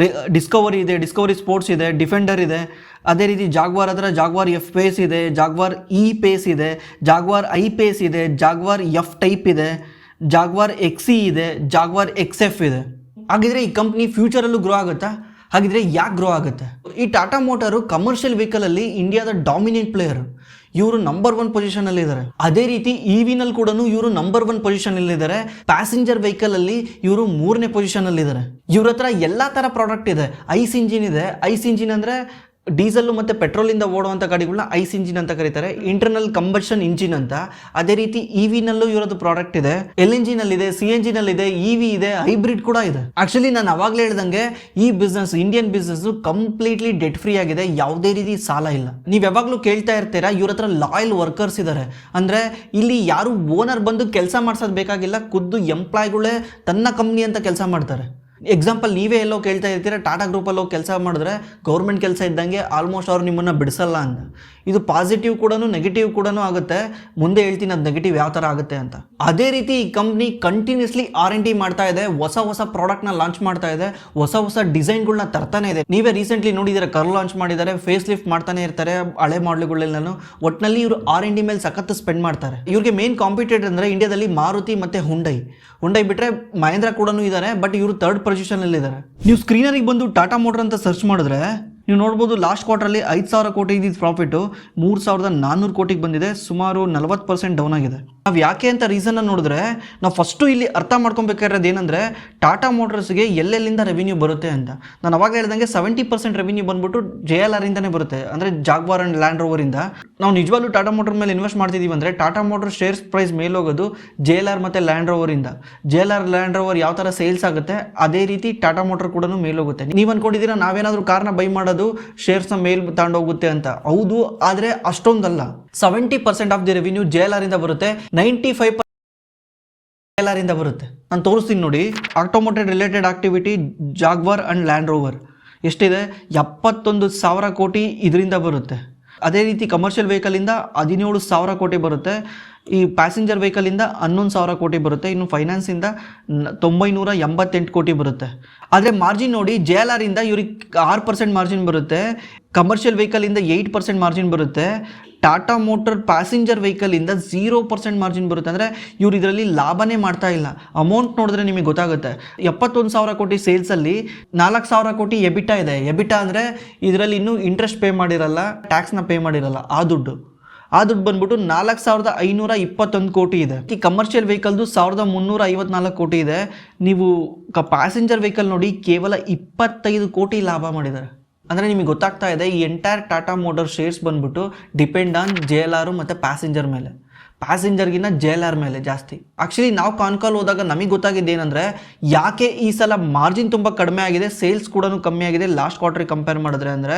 ಡಿಸ್ಕವರಿ ಇದೆ, ಡಿಸ್ಕವರಿ ಸ್ಪೋರ್ಟ್ಸ್ ಇದೆ, ಡಿಫೆಂಡರ್ ಇದೆ. ಅದೇ ರೀತಿ ಜಾಗ್ವಾರ್ ಹತ್ರ ಜಾಗ್ವಾರ್ F ಪೇಸ್ ಇದೆ, ಜಾಗ್ವಾರ್ E ಪೇಸ್ ಇದೆ, ಜಾಗ್ವಾರ್ I ಪೇಸ್ ಇದೆ, ಜಾಗ್ವಾರ್ F ಟೈಪ್ ಇದೆ, ಜಾಗ್ವಾರ್ XE ಇದೆ, ಜಾಗ್ವಾರ್ XF ಇದೆ. ಹಾಗಿದ್ರೆ ಈ ಕಂಪ್ನಿ ಫ್ಯೂಚರಲ್ಲೂ ಗ್ರೋ ಆಗುತ್ತಾ? ಹಾಗಿದ್ರೆ ಯಾಕೆ ಗ್ರೋ ಆಗುತ್ತೆ? ಈ ಟಾಟಾ ಮೋಟರು ಕಮರ್ಷಿಯಲ್ ವೆಹಿಕಲಲ್ಲಿ ಇಂಡಿಯಾದ ಡಾಮಿನೆಂಟ್ ಪ್ಲೇಯರ್. ಇವರು ನಂಬರ್ 1 ಪೊಸಿಷನಲ್ಲಿ ಇದ್ದಾರೆ. ಅದೇ ರೀತಿ EVನಲ್ಲಿ ಕೂಡ ಇವರು ನಂಬರ್ 1 ಪೊಸಿಷನಲ್ಲಿ ಇದ್ದಾರೆ. ಪ್ಯಾಸೆಂಜರ್ ವೆಹಿಕಲಲ್ಲಿ ಇವರು 3ನೇ ಪೊಸಿಷನಲ್ಲಿ ಇದ್ದಾರೆ. ಇವ್ರ ಹತ್ರ ಎಲ್ಲ ಥರ ಪ್ರಾಡಕ್ಟ್ ಇದೆ. ಐಸ್ ಇಂಜಿನ್ ಇದೆ. ಐಸ್ ಇಂಜಿನ್ ಅಂದರೆ ಡೀಸೆಲ್ಲು ಮತ್ತು ಪೆಟ್ರೋಲಿಂದ ಓಡುವಂಥ ಗಾಡಿಗಳನ್ನ ಐಸ್ ಇಂಜಿನ್ ಅಂತ ಕರೀತಾರೆ, ಇಂಟರ್ನಲ್ ಕಂಬಷನ್ ಇಂಜಿನ್ ಅಂತ. ಅದೇ ರೀತಿ EVನಲ್ಲೂ ಇವರದ್ದು ಪ್ರಾಡಕ್ಟ್ ಇದೆ. LNGನಲ್ಲಿದೆ, CNGನಲ್ಲಿದೆ, EV ಇದೆ, ಹೈಬ್ರಿಡ್ ಕೂಡ ಇದೆ. ಆಕ್ಚುಲಿ ನಾನು ಅವಾಗಲೇ ಹೇಳ್ದಂಗೆ ಈ business, Indian business completely debt free ಆಗಿದೆ. ಯಾವುದೇ ರೀತಿ ಸಾಲ ಇಲ್ಲ. ನೀವು ಯಾವಾಗಲೂ ಕೇಳ್ತಾ ಇರ್ತೀರಾ, ಇವ್ರ ಹತ್ರ ಲಾಯಲ್ ವರ್ಕರ್ಸ್ ಇದ್ದಾರೆ. ಅಂದರೆ ಇಲ್ಲಿ ಯಾರು ಓನರ್ ಬಂದು ಕೆಲಸ ಮಾಡ್ಸೋದು ಬೇಕಾಗಿಲ್ಲ, ಖುದ್ದು ಎಂಪ್ಲಾಯ್ಗಳೇ ತನ್ನ ಕಂಪ್ನಿ ಅಂತ ಕೆಲಸ ಮಾಡ್ತಾರೆ. ಎಕ್ಸಾಂಪಲ್ ನೀವೇ ಎಲ್ಲೋ ಕೇಳ್ತಾ ಇರ್ತೀರಾ, ಟಾಟಾ ಗ್ರೂಪಲ್ಲಿ ಹೋಗಿ ಕೆಲಸ ಮಾಡಿದ್ರೆ ಗೌರ್ಮೆಂಟ್ ಕೆಲಸ ಇದ್ದಂಗೆ ಆಲ್ಮೋಸ್ಟ್ ಅವ್ರು ನಿಮ್ಮನ್ನು ಬಿಡಿಸಲ್ಲ ಅಂತ. ಇದು ಪಾಸಿಟಿವ್ ಕೂಡ ನೆಗೆಟಿವ್ ಕೂಡ ಆಗುತ್ತೆ. ಮುಂದೆ ಹೇಳ್ತೀನಿ ಅದು ನೆಗೆಟಿವ್ ಯಾವ ಥರ ಆಗುತ್ತೆ ಅಂತ. ಅದೇ ರೀತಿ ಈ ಕಂಪ್ನಿ ಕಂಟಿನ್ಯೂಸ್ಲಿ R&D ಮಾಡ್ತಾ ಇದೆ, ಹೊಸ ಪ್ರಾಡಕ್ಟ್ನ ಲಾಂಚ್ ಮಾಡ್ತಾ ಇದೆ, ಹೊಸ ಡಿಸೈನ್ಗಳನ್ನ ತರ್ತಾನೆ ಇದೆ. ನೀವೇ ರೀಸೆಂಟ್ಲಿ ನೋಡಿದರೆ ಕರ್ ಲಾಂಚ್ ಮಾಡಿದ್ದಾರೆ, ಫೇಸ್ ಲಿಫ್ಟ್ ಮಾಡ್ತಾನೆ ಇರ್ತಾರೆ ಹಳೆ ಮಾಡಲ್ಗಳೆಲ್ಲನೂ. ಒಟ್ಟಿನಲ್ಲಿ ಇವರು R&D ಮೇಲೆ ಸಖತ್ತು ಸ್ಪೆಂಡ್ ಮಾಡ್ತಾರೆ. ಇವ್ರಿಗೆ ಮೇನ್ ಕಾಂಪಿಟೇಟರ್ ಅಂದರೆ ಇಂಡಿಯಾದಲ್ಲಿ ಮಾರುತಿ ಮತ್ತು ಹುಂಡೈ ಬಿಟ್ಟರೆ ಮಹೇಂದ್ರ ಕೂಡ ಇದ್ದಾರೆ, ಬಟ್ ಇವರು ಥರ್ಡ್ ಪೊಸಿಷನಲ್ಲಿ ಇದ್ದಾರೆ. ನೀವು ಸ್ಕ್ರೀನರಿಗೆ ಬಂದು ಟಾಟಾ ಮೋಟರ್ ಅಂತ ಸರ್ಚ್ ಮಾಡಿದ್ರೆ ನೀವು ನೋಡ್ಬೋದು ಲಾಸ್ಟ್ ಕ್ವಾರ್ಟರಲ್ಲಿ 5,000 ಕೋಟಿ ಇದ್ದಿದ್ದು ಪ್ರಾಫಿಟು 3,400 ಕೋಟಿಗೆ ಬಂದಿದೆ, ಸುಮಾರು 40% ಡೌನ್ ಆಗಿದೆ. ನಾವು ಯಾಕೆ ಅಂತ ರೀಸನ್ನ ನೋಡಿದ್ರೆ ನಾವು ಫಸ್ಟು ಇಲ್ಲಿ ಅರ್ಥ ಮಾಡ್ಕೊಬೇಕಾಗಿರೋದು ಏನಂದರೆ ಟಾಟಾ ಮೋಟರ್ಸ್ಗೆ ಎಲ್ಲೆಲ್ಲಿಂದ ರೆವಿನ್ಯೂ ಬರುತ್ತೆ ಅಂತ. ನಾನು ಅವಾಗ ಹೇಳ್ದಂಗೆ 70% ರೆವಿನ್ಯೂ ಬಂದ್ಬಿಟ್ಟು JLR ಇಂದನೇ ಬರುತ್ತೆ, ಅಂದರೆ ಜಾಗ್ವಾರ್ ಆ್ಯಂಡ್ ಲ್ಯಾಂಡ್ ರೋವರಿಂದ. ನಾವು ನಿಜವಾಗ್ಲೂ ಟಾಟಾ ಮೋಟರ್ ಮೇಲೆ ಇನ್ವೆಸ್ಟ್ ಮಾಡ್ತಿದ್ದೀವಿ ಅಂದರೆ ಟಾಟಾ ಮೋಟರ್ ಶೇರ್ಸ್ ಪ್ರೈಸ್ ಮೇಲೋಗೋದು JLR ಮತ್ತು ಲ್ಯಾಂಡ್ ರೋವರಿಂದ. JLR ಲ್ಯಾಂಡ್ ರೋವರ್ ಯಾವ ಥರ ಸೇಲ್ಸ್ ಆಗುತ್ತೆ ಅದೇ ರೀತಿ ಟಾಟಾ ಮೋಟರ್ ಕೂಡ ಮೇಲೋಗುತ್ತೆ. ನೀವು ಅನ್ಕೊಂಡಿದ್ದೀರಾ ನಾವೇನಾದರೂ ಕಾರ್ನ ಬೈ ಮಾಡೋದು ಶೇರ್ಸ್ನ ಮೇಲ್ ತಗೊಂಡೋಗುತ್ತೆ ಅಂತ. ಹೌದು, ಆದರೆ ಅಷ್ಟೊಂದಲ್ಲ. 70% ಆಫ್ ದಿ ರೆವಿನ್ಯೂ JLR ಇಂದ ಬರುತ್ತೆ, 95% JLR ಇಂದ ಬರುತ್ತೆ. ನಾನು ತೋರಿಸ್ತೀನಿ ನೋಡಿ. Automotive related activity Jaguar and land rover ಎಷ್ಟಿದೆ, 71,000 ಕೋಟಿ ಇದರಿಂದ ಬರುತ್ತೆ. ಅದೇ ರೀತಿ ಕಮರ್ಷಿಯಲ್ ವೆಹಿಕಲಿಂದ 17,000 ಕೋಟಿ ಬರುತ್ತೆ. ಈ ಪ್ಯಾಸೆಂಜರ್ ವೆಹಿಕಲಿಂದ 11,000 ಕೋಟಿ ಬರುತ್ತೆ. ಇನ್ನು ಫೈನಾನ್ಸಿಂದ 988 ಕೋಟಿ ಬರುತ್ತೆ. ಆದರೆ ಮಾರ್ಜಿನ್ ನೋಡಿ, JLR ಇಂದ ಇವ್ರಿಗೆ 6% ಮಾರ್ಜಿನ್ ಬರುತ್ತೆ, ಕಮರ್ಷಿಯಲ್ ವೆಹಿಕಲಿಂದ 8% ಮಾರ್ಜಿನ್ ಬರುತ್ತೆ, ಟಾಟಾ ಮೋಟರ್ ಪ್ಯಾಸೆಂಜರ್ ವೆಹಿಕಲಿಂದ 0% ಮಾರ್ಜಿನ್ ಬರುತ್ತೆ. ಅಂದರೆ ಇವ್ರು ಇದರಲ್ಲಿ ಲಾಭನೇ ಮಾಡ್ತಾ ಇಲ್ಲ. ಅಮೌಂಟ್ ನೋಡಿದ್ರೆ ನಿಮಗೆ ಗೊತ್ತಾಗುತ್ತೆ. 71,000 ಕೋಟಿ ಸೇಲ್ಸಲ್ಲಿ 4,000 ಕೋಟಿ ಎಬಿಟಾ ಇದೆ. ಎಬಿಟಾ ಅಂದರೆ ಇದರಲ್ಲಿ ಇನ್ನೂ ಇಂಟ್ರೆಸ್ಟ್ ಪೇ ಮಾಡಿರಲ್ಲ, ಟ್ಯಾಕ್ಸ್ನ ಪೇ ಮಾಡಿರಲ್ಲ. ಆ ದುಡ್ಡು ಬಂದ್ಬಿಟ್ಟು 4,521 ಕೋಟಿ ಇದೆ. ಈ ಕಮರ್ಷಿಯಲ್ ವೆಹಿಕಲ್ದು 1,354 ಕೋಟಿ ಇದೆ. ನೀವು ಪ್ಯಾಸೆಂಜರ್ ವೆಹಿಕಲ್ ನೋಡಿ, ಕೇವಲ 25 ಕೋಟಿ ಲಾಭ ಮಾಡಿದ್ದಾರೆ. ಅಂದರೆ ನಿಮಗೆ ಗೊತ್ತಾಗ್ತಾ ಇದೆ ಈ ಎಂಟೈರ್ ಟಾಟಾ ಮೋಟರ್ ಶೇರ್ಸ್ ಬಂದ್ಬಿಟ್ಟು ಡಿಪೆಂಡ್ ಆನ್ JLR ಮತ್ತು ಪ್ಯಾಸೆಂಜರ್ ಮೇಲೆ. ಪ್ಯಾಸೆಂಜರ್ಗಿನ್ನ JLR ಮೇಲೆ ಜಾಸ್ತಿ. ಆ್ಯಕ್ಚುಲಿ ನಾವು ಕಾನ್ಕಾಲ್ ಹೋದಾಗ ನಮಗೆ ಗೊತ್ತಾಗಿದ್ದು ಏನಂದರೆ ಯಾಕೆ ಈ ಸಲ ಮಾರ್ಜಿನ್ ತುಂಬ ಕಡಿಮೆ ಆಗಿದೆ, ಸೇಲ್ಸ್ ಕೂಡ ಕಮ್ಮಿ ಆಗಿದೆ ಲಾಸ್ಟ್ ಕ್ವಾರ್ಟರ್ಗೆ ಕಂಪೇರ್ ಮಾಡಿದ್ರೆ ಅಂದರೆ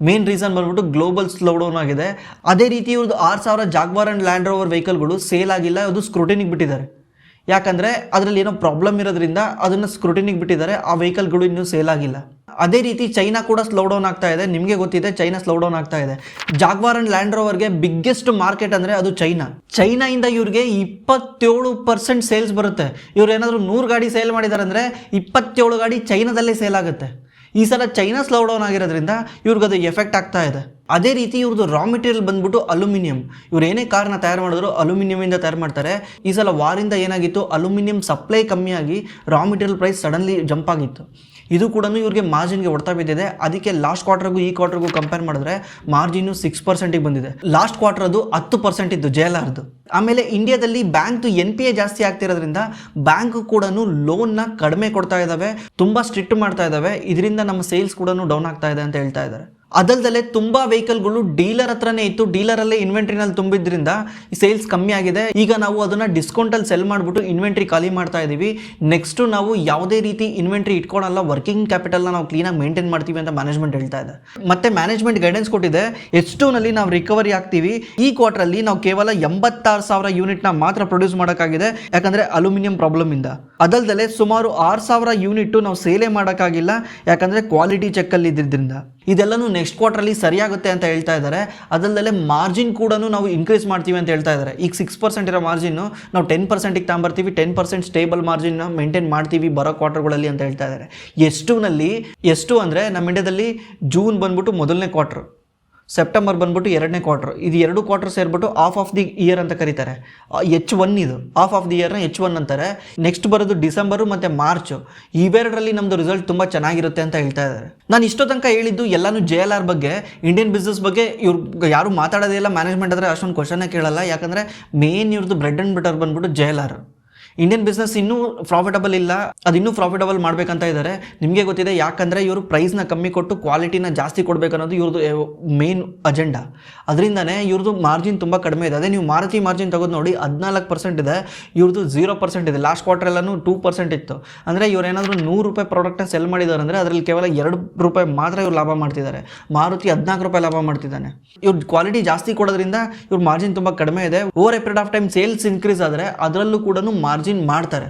ಮೇನ್ ರೀಸನ್ ಬಂದ್ಬಿಟ್ಟು ಗ್ಲೋಬಲ್ ಸ್ಲೋಡೌನ್ ಆಗಿದೆ. ಅದೇ ರೀತಿ ಇವ್ರದ್ದು 6,000 ಜಾಗ್ವಾರ್ ಆ್ಯಂಡ್ ಲ್ಯಾಂಡ್ ರೋವರ್ ವೆಹಿಕಲ್ಗಳು ಸೇಲ್ ಆಗಿಲ್ಲ, ಅದು ಸ್ಕ್ರೂಟಿನಿಗೆ ಬಿಟ್ಟಿದ್ದಾರೆ. ಯಾಕಂದರೆ ಅದರಲ್ಲಿ ಏನೋ ಪ್ರಾಬ್ಲಮ್ ಇರೋದ್ರಿಂದ ಅದನ್ನು ಸ್ಕ್ರೂಟಿನಿಗೆ ಬಿಟ್ಟಿದ್ದಾರೆ. ಆ ವೆಹಿಕಲ್ಗಳು ಇನ್ನೂ ಸೇಲ್ ಆಗಿಲ್ಲ. ಅದೇ ರೀತಿ ಚೈನಾ ಕೂಡ ಸ್ಲೋಡೌನ್ ಆಗ್ತಾ ಇದೆ. ನಿಮಗೆ ಗೊತ್ತಿದೆ ಚೈನಾ ಸ್ಲೋಡೌನ್ ಆಗ್ತಾ ಇದೆ. ಜಾಗ್ವಾರ್ ಆ್ಯಂಡ್ ಲ್ಯಾಂಡ್ ರೋವರ್ಗೆ ಬಿಗ್ಗೆಸ್ಟ್ ಮಾರ್ಕೆಟ್ ಅಂದರೆ ಅದು ಚೈನಾಯಿಂದ ಇವ್ರಿಗೆ 27% ಸೇಲ್ಸ್ ಬರುತ್ತೆ. ಇವ್ರು ಏನಾದರೂ 100 ಗಾಡಿ ಸೇಲ್ ಮಾಡಿದ್ದಾರೆ ಅಂದರೆ 27 ಗಾಡಿ ಚೈನಾದಲ್ಲೇ ಸೇಲ್ ಆಗುತ್ತೆ. ಈ ಸಲ ಚೈನಾ ಸ್ಲೋಡೌನ್ ಆಗಿರೋದ್ರಿಂದ ಇವ್ರಿಗೆ ಅದು ಎಫೆಕ್ಟ್ ಆಗ್ತಾ ಇದೆ. ಅದೇ ರೀತಿ ಇವ್ರದ್ದು ರಾ ಮೆಟೀರಿಯಲ್ ಬಂದ್ಬಿಟ್ಟು ಅಲ್ಯೂಮಿನಿಯಂ. ಇವ್ರು ಏನೇ ಕಾರ್ನ ತಯಾರು ಮಾಡಿದ್ರು ಅಲ್ಯೂಮಿನಿಯಮಿಂದ ತಯಾರು ಮಾಡ್ತಾರೆ. ಈ ಸಲ ವಾರಿಂದ ಏನಾಗಿತ್ತು, ಅಲ್ಯೂಮಿನಿಯಂ ಸಪ್ಲೈ ಕಮ್ಮಿಯಾಗಿ raw material price suddenly jump ಆಗಿತ್ತು. ಇದು ಕೂಡ ಇವ್ರಿಗೆ ಮಾರ್ಜಿನ್ಗೆ ಹೊಡ್ತಾ ಬಿದ್ದಿದೆ. ಅದಕ್ಕೆ ಲಾಸ್ಟ್ ಕ್ವಾರ್ಟರ್ಗೂ ಈ ಕ್ವಾರ್ಟರ್ಗೂ ಕಂಪೇರ್ ಮಾಡಿದ್ರೆ ಮಾರ್ಜಿನ್ನು 6% ಬಂದಿದೆ. ಲಾಸ್ಟ್ ಕ್ವಾರ್ಟರ್ ಅದು 10% ಇತ್ತು JLRದು. ಆಮೇಲೆ ಇಂಡಿಯಾದಲ್ಲಿ ಬ್ಯಾಂಕ್ದು NPA ಜಾಸ್ತಿ ಆಗ್ತಿರೋದ್ರಿಂದ ಬ್ಯಾಂಕ್ ಕೂಡ ಲೋನ್ನ ಕಡಿಮೆ ಕೊಡ್ತಾ ಇದ್ದಾವೆ, ತುಂಬ ಸ್ಟ್ರಿಕ್ಟ್ ಮಾಡ್ತಾ ಇದ್ದಾವೆ. ಇದರಿಂದ ನಮ್ಮ ಸೇಲ್ಸ್ ಕೂಡ ಡೌನ್ ಆಗ್ತಾ ಇದೆ ಅಂತ ಹೇಳ್ತಾ ಇದ್ದಾರೆ. ಅದಲ್ಲದೆ ತುಂಬ ವೆಹಿಕಲ್ಗಳು ಡೀಲರ್ ಹತ್ರನೇ ಇತ್ತು, ಡೀಲರಲ್ಲೇ ಇನ್ವೆಂಟ್ರಿನಲ್ಲಿ ತುಂಬಿದ್ರಿಂದ ಸೇಲ್ಸ್ ಕಮ್ಮಿ ಆಗಿದೆ. ಈಗ ನಾವು ಅದನ್ನು ಡಿಸ್ಕೌಂಟಲ್ಲಿ ಸೆಲ್ ಮಾಡಿಬಿಟ್ಟು ಇನ್ವೆಂಟ್ರಿ ಖಾಲಿ ಮಾಡ್ತಾ ಇದ್ದೀವಿ. ನೆಕ್ಸ್ಟು ನಾವು ಯಾವುದೇ ರೀತಿ ಇನ್ವೆಂಟ್ರಿ ಇಟ್ಕೊಳಲ್ಲ, ವರ್ಕಿಂಗ್ ಕ್ಯಾಪಿಟಲ್ನ ನಾವು ಕ್ಲೀನಾಗಿ ಮೇಂಟೈನ್ ಮಾಡ್ತೀವಿ ಅಂತ ಮ್ಯಾನೇಜ್ಮೆಂಟ್ ಹೇಳ್ತಾ ಇದೆ. ಮತ್ತು ಮ್ಯಾನೇಜ್ಮೆಂಟ್ ಗೈಡೆನ್ಸ್ ಕೊಟ್ಟಿದೆ, H2ನಲ್ಲಿ ನಾವು ರಿಕವರಿ ಆಗ್ತೀವಿ. ಈ ಕ್ವಾರ್ಟರಲ್ಲಿ ನಾವು ಕೇವಲ 86,000 ಯೂನಿಟ್ನ ಮಾತ್ರ ಪ್ರೊಡ್ಯೂಸ್ ಮಾಡೋಕ್ಕಾಗಿದೆ, ಯಾಕಂದರೆ ಅಲ್ಯೂಮಿನಿಯಂ ಪ್ರಾಬ್ಲಮಿಂದ. ಅದಲ್ಲದೆ ಸುಮಾರು 6,000 ಯೂನಿಟ್ಟು ನಾವು ಸೇಲೇ ಮಾಡೋಕ್ಕಾಗಿಲ್ಲ, ಯಾಕಂದರೆ ಕ್ವಾಲಿಟಿ ಚೆಕ್ಕಲ್ಲಿ ಇದ್ದಿದ್ದರಿಂದ. ಇದೆಲ್ಲನೂ ನೆಕ್ಸ್ಟ್ ಕ್ವಾರ್ಟರ್ಲಿ ಸರಿಯಾಗುತ್ತೆ ಅಂತ ಹೇಳ್ತಾ ಇದ್ದಾರೆ. ಅದಲ್ಲದೆ ಮಾರ್ಜಿನ್ ಕೂಡ ನಾವು ಇನ್ಕ್ರೀಸ್ ಮಾಡ್ತೀವಿ ಅಂತ ಹೇಳ್ತಾ ಇದ್ದಾರೆ. ಈಗ 6% ಇರೋ ಮಾರ್ಜಿನ್ನು ನಾವು 10%ಗೆ ತಗೊಂಬರ್ತೀವಿ, 10% ಸ್ಟೇಬಲ್ ಮಾರ್ಜಿನ್ನ ಮೇಂಟೈನ್ ಮಾಡ್ತೀವಿ ಬರೋ ಕ್ವಾರ್ಟರ್ಗಳಲ್ಲಿ ಅಂತ ಹೇಳ್ತಾ ಇದ್ದಾರೆ. ಎಷ್ಟು ಅಂದರೆ ನಮ್ಮ ಇಂಡಿಯಾದಲ್ಲಿ ಜೂನ್ ಬಂದ್ಬಿಟ್ಟು ಮೊದಲನೇ ಕ್ವಾರ್ಟರ್, ಸೆಪ್ಟೆಂಬರ್ ಬಂದ್ಬಿಟ್ಟು 2ನೇ ಕ್ವಾರ್ಟರ್. ಇದು 2 ಕ್ವಾರ್ಟರ್ ಸೇರಿಬಿಟ್ಟು ಆಫ್ ಆಫ್ ದಿ ಇಯರ್ ಅಂತ ಕರೀತಾರೆ. H1 ಇದು ಆಫ್ ಆಫ್ ದಿ ಇಯರ್ನ H1 ಅಂತಾರೆ. ನೆಕ್ಸ್ಟ್ ಬರೋದು ಡಿಸೆಂಬರು ಮತ್ತು ಮಾರ್ಚು. ಇವೆರಡರಲ್ಲಿ ನಮ್ಮದು ರಿಸಲ್ಟ್ ತುಂಬ ಚೆನ್ನಾಗಿರುತ್ತೆ ಅಂತ ಹೇಳ್ತಾ ಇದ್ದಾರೆ. ನಾನು ಇಷ್ಟೋ ತನಕ ಹೇಳಿದ್ದು ಎಲ್ಲನೂ JLR ಬಗ್ಗೆ, ಇಂಡಿಯನ್ ಬಿಸ್ನೆಸ್ ಬಗ್ಗೆ ಇವ್ರು ಯಾರು ಮಾತಾಡೋದೇ ಇಲ್ಲ. ಮ್ಯಾನೇಜ್ಮೆಂಟ್ ಆದರೆ ಅಷ್ಟೊಂದು ಕ್ವಶನ್ನೇ ಕೇಳಲ್ಲ, ಯಾಕಂದರೆ ಮೇನ್ ಇವ್ರದ್ದು ಬ್ರೆಡ್ ಆ್ಯಂಡ್ ಬಟರ್ ಬಂದ್ಬಿಟ್ಟು JLR. ಇಂಡಿಯನ್ ಬಿಸ್ನೆಸ್ ಇನ್ನೂ ಪ್ರಾಫಿಟಬಲ್ ಇಲ್ಲ, ಅದು ಇನ್ನೂ ಪ್ರಾಫಿಟಬಲ್ ಮಾಡಬೇಕಂತ ಇದ್ದಾರೆ. ನಿಮಗೆ ಗೊತ್ತಿದೆ, ಯಾಕಂದರೆ ಇವರು ಪ್ರೈಸ್ನ ಕಮ್ಮಿ ಕೊಟ್ಟು ಕ್ವಾಲಿಟಿನ ಜಾಸ್ತಿ ಕೊಡಬೇಕನ್ನೋದು ಇವ್ರದ್ದು ಮೇನ್ ಅಜೆಂಡಾ. ಅದರಿಂದನೇ ಇವ್ರದ್ದು ಮಾರ್ಜಿನ್ ತುಂಬ ಕಡಿಮೆ ಇದೆ. ಅದೇ ನೀವು ಮಾರುತಿ ಮಾರ್ಜಿನ್ ತೆಗೆದು ನೋಡಿ 14% ಇದೆ, ಇವ್ರದ್ದು 0% ಇದೆ. ಲಾಸ್ಟ್ ಕ್ವಾರ್ಟರ್ ಎಲ್ಲನೂ 2% ಇತ್ತು. ಅಂದರೆ ಇವ್ರು ಏನಾದರೂ 100 ರೂಪಾಯಿ ಪ್ರಾಡಕ್ಟ್ನ ಸೆಲ್ ಮಾಡಿದ್ದಾರೆ ಅಂದರೆ ಅದರಲ್ಲಿ ಕೇವಲ 2 ರೂಪಾಯಿ ಮಾತ್ರ ಇವ್ರು ಲಾಭ ಮಾಡ್ತಿದ್ದಾರೆ. ಮಾರುತಿ 14 ರೂಪಾಯಿ ಲಾಭ ಮಾಡ್ತಿದ್ದಾನೆ. ಇವ್ರ ಕ್ವಾಲಿಟಿ ಜಾಸ್ತಿ ಕೊಡೋದ್ರಿಂದ ಇವ್ರ ಮಾರ್ಜಿನ್ ತುಂಬ ಕಡಿಮೆ ಇದೆ. Over A period of time sales increase ಆದರೆ ಅದರಲ್ಲೂ ಕೂಡ ಮಾರ್ಜಿನ್ ಮಾಡ್ತಾರೆ.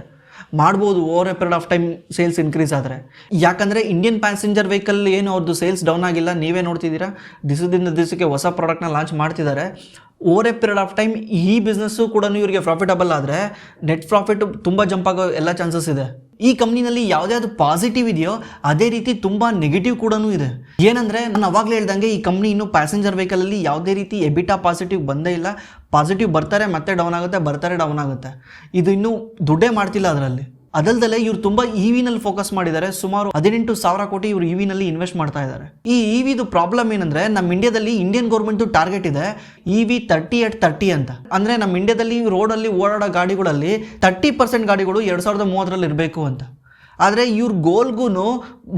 ಮಾಡ್ಬೋದು over A period of time sales increase ಆದರೆ. ಯಾಕಂದರೆ ಇಂಡಿಯನ್ ಪ್ಯಾಸೆಂಜರ್ ವೆಹಿಕಲ್ ಏನು ಅವ್ರದ್ದು ಸೇಲ್ಸ್ ಡೌನ್ ಆಗಿಲ್ಲ, ನೀವೇ ನೋಡ್ತಿದ್ದೀರಾ ದಿವಸದಿಂದ ದಿವಸಕ್ಕೆ ಹೊಸ ಪ್ರಾಡಕ್ಟ್ನ ಲಾಂಚ್ ಮಾಡ್ತಿದ್ದಾರೆ. Over A period of time ಈ ಬಿಸ್ನೆಸ್ಸು ಕೂಡ ಇವರಿಗೆ ಪ್ರಾಫಿಟಬಲ್ ಆದರೆ ನೆಟ್ ಪ್ರಾಫಿಟ್ ತುಂಬ ಜಂಪ್ ಆಗೋ ಎಲ್ಲ ಚಾನ್ಸಸ್ ಇದೆ. ಈ ಕಂಪ್ನಿನಲ್ಲಿ ಯಾವುದ್ಯಾವುದು ಪಾಸಿಟಿವ್ ಇದೆಯೋ ಅದೇ ರೀತಿ ತುಂಬ ನೆಗೆಟಿವ್ ಕೂಡ ಇದೆ. ಏನಂದರೆ ನಾನು ಅವಾಗಲೇ ಹೇಳ್ದಂಗೆ ಈ ಕಂಪ್ನಿ ಇನ್ನೂ ಪ್ಯಾಸೆಂಜರ್ ವೆಹಿಕಲಲ್ಲಿ ಯಾವುದೇ ರೀತಿ ಎಬಿಟಾ ಪಾಸಿಟಿವ್ ಬಂದೇ ಇಲ್ಲ. ಪಾಸಿಟಿವ್ ಬರ್ತಾರೆ ಮತ್ತೆ ಡೌನ್ ಆಗುತ್ತೆ, ಬರ್ತಾರೆ ಡೌನ್ ಆಗುತ್ತೆ. ಇದು ಇನ್ನೂ ದುಡ್ಡೇ ಮಾಡ್ತಿಲ್ಲ ಅದರಲ್ಲಿ. ಅದಲ್ದಲ್ಲೇ ಇವ್ರು ತುಂಬ ಇವಿನಲ್ಲಿ ಫೋಕಸ್ ಮಾಡಿದ್ದಾರೆ. ಸುಮಾರು 18,000 ಕೋಟಿ ಇವರು ಇವಿನಲ್ಲಿ ಇನ್ವೆಸ್ಟ್ ಮಾಡ್ತಾ ಇದ್ದಾರೆ. ಈ ಇವಿದು ಪ್ರಾಬ್ಲಮ್ ಏನಂದ್ರೆ ನಮ್ಮ ಇಂಡಿಯಾದಲ್ಲಿ ಇಂಡಿಯನ್ ಗೌರ್ಮೆಂಟ್ ಟಾರ್ಗೆಟ್ ಇದೆ EV 30 ಅಂತ. ಅಂದ್ರೆ ನಮ್ಮ ಇಂಡಿಯಾದಲ್ಲಿ ರೋಡಲ್ಲಿ ಓಡಾಡೋ ಗಾಡಿಗಳಲ್ಲಿ 30% ಗಾಡಿಗಳು 2030 ಇರಬೇಕು ಅಂತ. ಆದರೆ ಇವ್ರ ಗೋಲ್ಗೂ